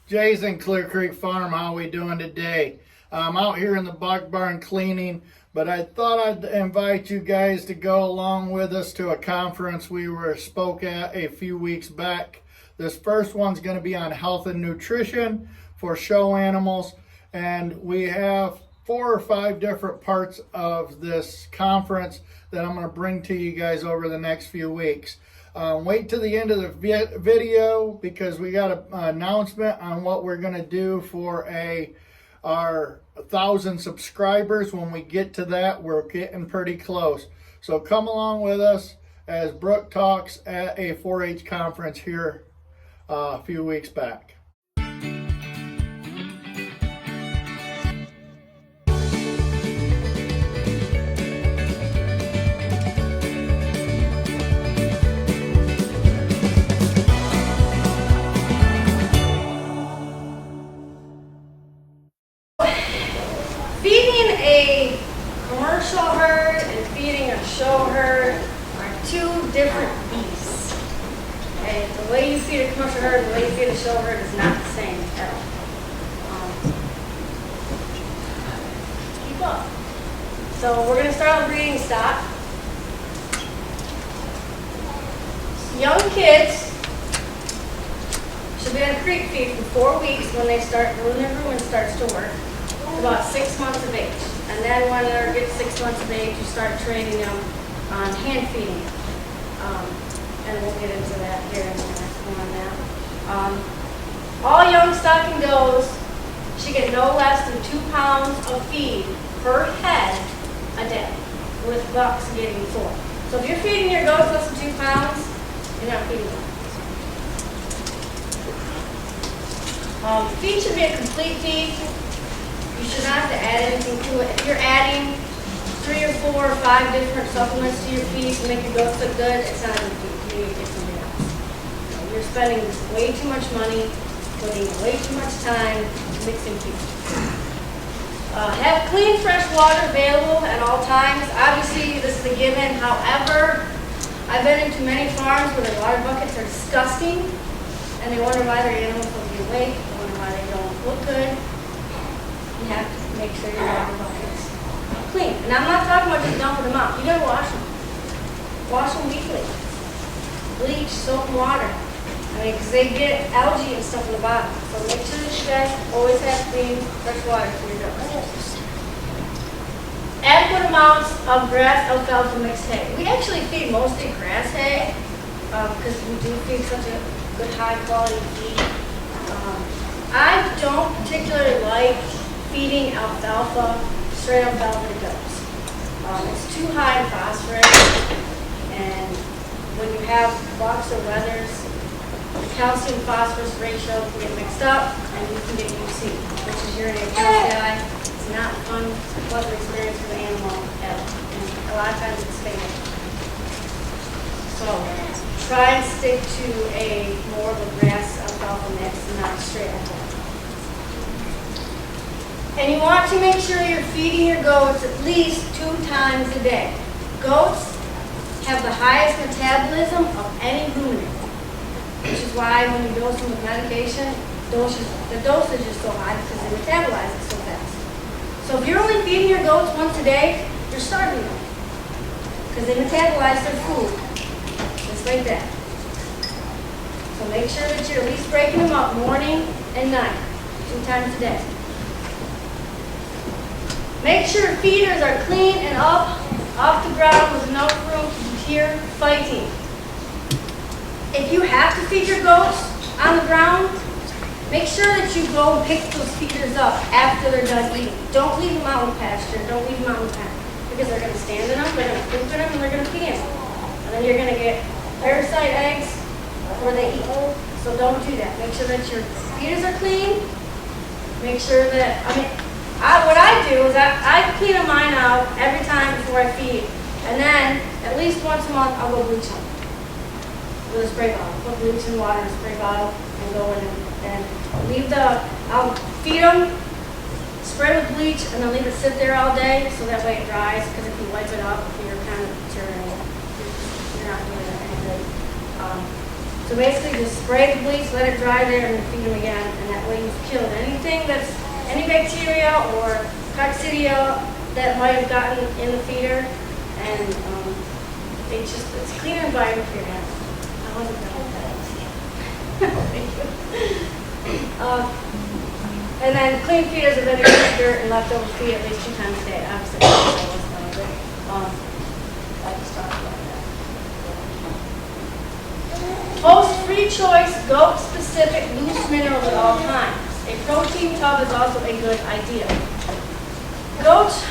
Jason, Clear Creek Farm. How we doing today? I'm out here in the buck barn cleaning, but I thought I'd invite you guys to go along with us to a conference we spoke at a few weeks back. This first one's going to be on health and nutrition for show animals, and we have 4 or 5 different parts of this conference that I'm going to bring to you guys over the next few weeks. Wait till the end of the video because we got an announcement on what we're going to do for our 1,000 subscribers. When we get to that, we're getting pretty close. So come along with us as Brooke talks at a 4-H conference here a few weeks back. Feeding a commercial herd and feeding a show herd are 2 different beasts. Okay? The way you feed a commercial herd and the way you feed a show herd is not the same at all. Keep up. So we're going to start with breeding stock. Young kids should be on creek feed for 4 weeks when their rumen starts to work. About 6 months of age. And then when they get 6 months of age, you start training them on hand feeding. And we'll get into that here in the next one on that. All young stocking does should get no less than 2 pounds of feed per head a day, with bucks getting 4. So if you're feeding your goats less than 2 pounds, you're not feeding them. Feed should be a complete feed. You should not have to add anything to it. If you're adding 3 or 4 or 5 different supplements to your feed to make your goats look good, it's not a good feed. You need to get something else. You're spending way too much money, putting way too much time mixing feed. Have clean, fresh water available at all times. Obviously, this is a given. However, I've been into many farms where their water buckets are disgusting, and they wonder why their animals don't get awake. They wonder why they don't look good. You have to make sure your water buckets are clean. And I'm not talking about just dumping them out. You gotta wash them. Wash them weekly. Bleach, soap, and water. Because they get algae and stuff in the bottom. So make sure that you guys always have clean, fresh water for your goats. Adequate amounts of grass, alfalfa, mixed hay. We actually feed mostly grass hay because we do feed such a good, high quality feed. I don't particularly like feeding alfalfa, straight alfalfa to goats. It's too high in phosphorus, and when you have bucks or wethers, the calcium-phosphorus ratio can get mixed up, and you can get UC, which is urinary calci. It's not a fun, pleasant experience for the animal at all, and a lot of times it's fatal. So try and stick to a more of a grass alfalfa mix and not straight alfalfa. And you want to make sure you're feeding your goats at least 2 times a day. Goats have the highest metabolism of any ruminant, which is why when you dose them with medication, the dosage is so high because they metabolize it so fast. So if you're only feeding your goats once a day, you're starving them because they metabolize their food just like that. So make sure that you're at least breaking them up morning and night, 2 times a day. Make sure feeders are clean and up off the ground with enough room to hear fighting. If you have to feed your goats on the ground, make sure that you go and pick those feeders up after they're done eating. Don't leave them out in pasture. Don't leave them out in the pen because they're going to stand in them, they're going to poop in them, and they're going to pee in them. And then you're going to get parasite eggs before they eat. So don't do that. Make sure that your feeders are clean. Make sure that, what I do is I clean mine out every time before I feed. And then, at least once a month, I'll go bleach them with a spray bottle. Put bleach and water in a spray bottle and go in and I'll feed them, spray with bleach, and then leave it sit there all day so that way it dries. Because if you wipe it up, you're kind of deteriorating. You're not doing it any good. So basically, just spray the bleach, let it dry there, and then feed them again. And that way we've killed anything that's, any bacteria or coccidia that might have gotten in the feeder, and it's a cleaner environment for your animals. I wasn't done with that. Thank you. And then clean feeders are better than dirt and leftover feed at least 2 times a day. Obviously, I wasn't done with it. I just talked about that. Post free choice, goat specific loose minerals at all times. A protein tub is also a good idea. Goats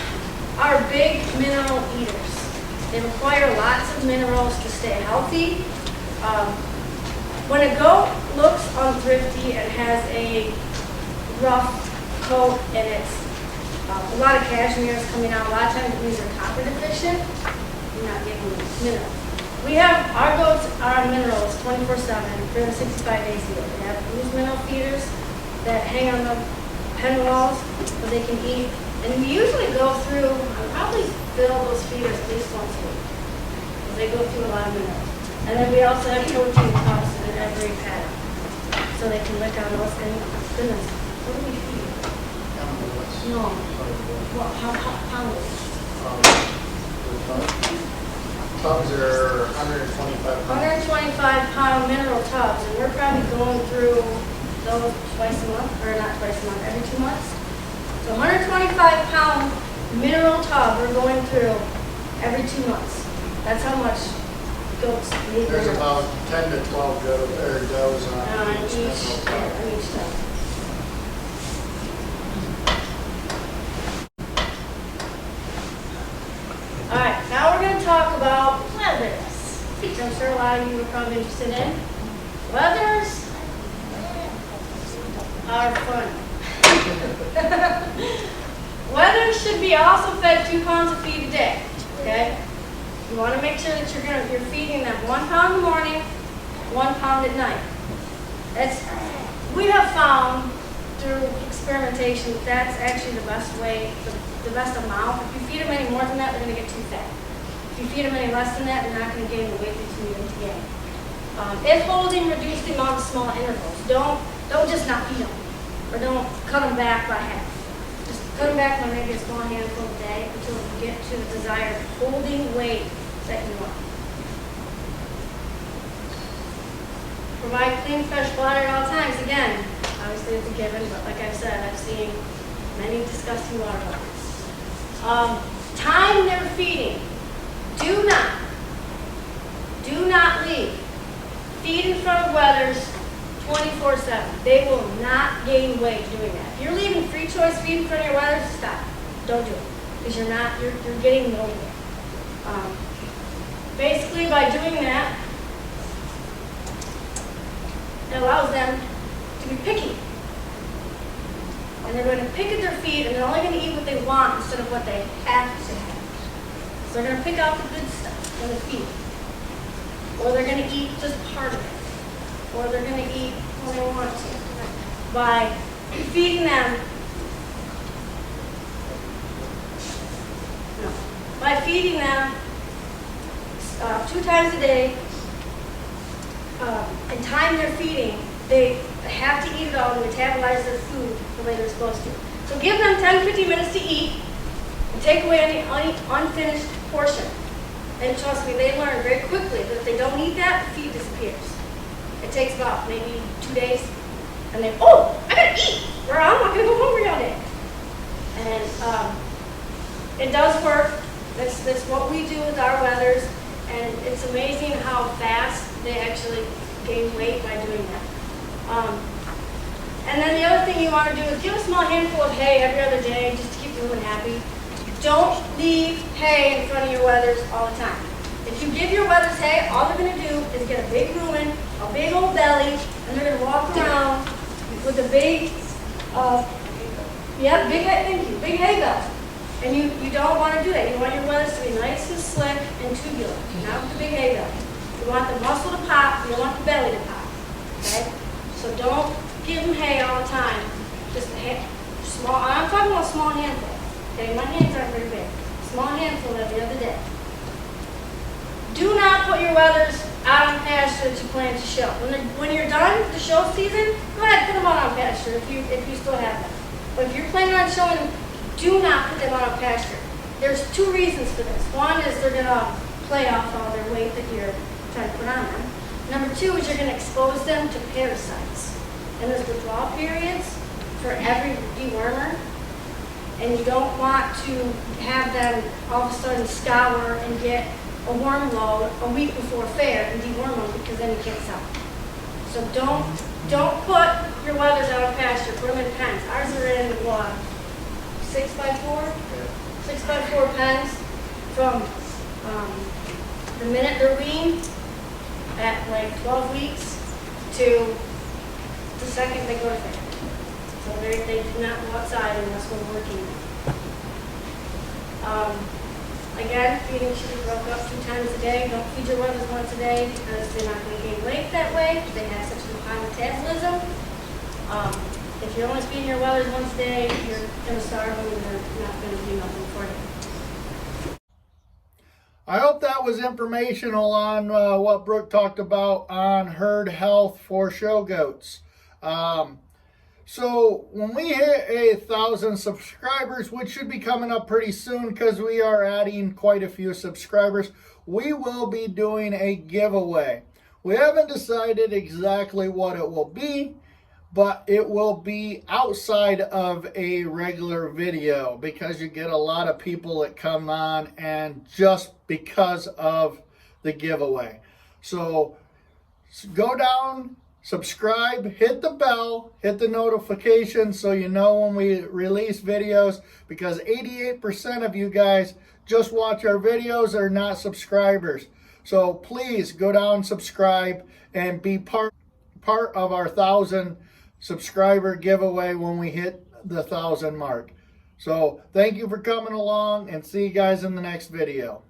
are big mineral eaters. They require lots of minerals to stay healthy. When a goat looks unthrifty and has a rough coat and it's a lot of cashmere is coming out, a lot of times it means they're copper deficient. You're not getting minerals. We have, our goats are on minerals 24/7, 365 days a year. They have loose mineral feeders that hang on the pen walls so they can eat. And we usually go through, I probably fill those feeders at least once a week. Because they go through a lot of minerals. And then we also have protein cups in every paddock. So they can lick on those. And goodness, what do we feed? No. What, how pounded? Tubs are 125 pounds. 125-pound mineral tubs. And we're probably going through those twice a month, or not twice a month, every 2 months. So 125-pound mineral tub we're going through every 2 months. That's how much goats need. There's about 10 to 12 does on each mineral tub. On each tub. All right, now we're going to talk about leathers, which I'm sure a lot of you are probably interested in. Leathers are fun. Leathers should be also fed 2 pounds of feed a day. Okay? You want to make sure that you're feeding them 1 pound in the morning, 1 pound at night. We have found through experimentation that's actually the best way, the best amount. If you feed them any more than that, they're going to get too fat. If you feed them any less than that, they're not going to gain the weight that you need them to gain. If holding, reduce the amount of small intervals. Don't just not feed them. Or don't cut them back by half. Just cut them back by maybe a small handful a day until you get to the desired holding weight that you want. Provide clean, fresh water at all times. Again, obviously it's a given, but like I said, I've seen many disgusting water buckets. Time their feeding. Do not leave. Feed in front of wethers 24/7. They will not gain weight doing that. If you're leaving free choice feed in front of your wethers, stop. Don't do it. Because you're getting nowhere. Basically by doing that, it allows them to be picky. And they're going to pick at their feed and they're only going to eat what they want instead of what they have to have. So they're going to pick out the good stuff in the feed. Or they're going to eat just part of it. Or they're going to eat when they want to. By feeding them, two times a day, and time their feeding, they have to eat it all and metabolize their food the way they're supposed to. So give them 10-15 minutes to eat and take away any unfinished portion. And trust me, they learn very quickly that if they don't eat that, the feed disappears. It takes about maybe 2 days. And then, oh, I gotta eat, or I'm not gonna go hungry all day. And it does work. That's what we do with our wethers. And it's amazing how fast they actually gain weight by doing that. And then the other thing you want to do is give a small handful of hay every other day just to keep them happy. Don't leave hay in front of your wethers all the time. If you give your wethers hay, all they're going to do is get a big rumen, a big old belly, and they're going to walk around with a big, big hay belt. And you don't want to do that. You want your wethers to be nice and slick and tubular, not with the big hay belt. You want the muscle to pop, you don't want the belly to pop. Okay? So don't give them hay all the time. Just small. I'm talking about a small handful. Okay, my hands aren't very big. Small handful every other day. Do not put your wethers out on pasture that you plan to show. When you're done with the show season, go ahead, put them out on pasture if you still have them. But if you're planning on showing them, do not put them out on pasture. There's two reasons for this. One is they're gonna play off all their weight that you're trying to put on them. Number two is you're gonna expose them to parasites. And there's withdrawal periods for every dewormer. And you don't want to have them all of a sudden scour and get a worm load a week before fair and deworm them, because then you can't sell them. So don't put your wethers out on pasture. Put them in pens. Ours are in what? 6x4? 6x4 pens from the minute they're weaned at like 12 weeks to the second they go to fair. So they do not go outside unless we're working. Again, feeding should be broke up 2 times a day. Don't feed your wethers once a day because they're not going to gain weight that way. They have such a high metabolism. If you're only feeding your wethers once a day, you're going to starve them and they're not going to do nothing for you. I hope that was informational on what Brooke talked about on herd health for show goats. So when we hit 1,000 subscribers, which should be coming up pretty soon because we are adding quite a few subscribers, we will be doing a giveaway. We haven't decided exactly what it will be, but it will be outside of a regular video because you get a lot of people that come on and just because of the giveaway. So go down, subscribe, hit the bell, hit the notification so you know when we release videos, because 88% of you guys just watch our videos are not subscribers. So please go down, subscribe, and be part of our 1,000 subscriber giveaway when we hit the 1,000 mark. So thank you for coming along, and see you guys in the next video.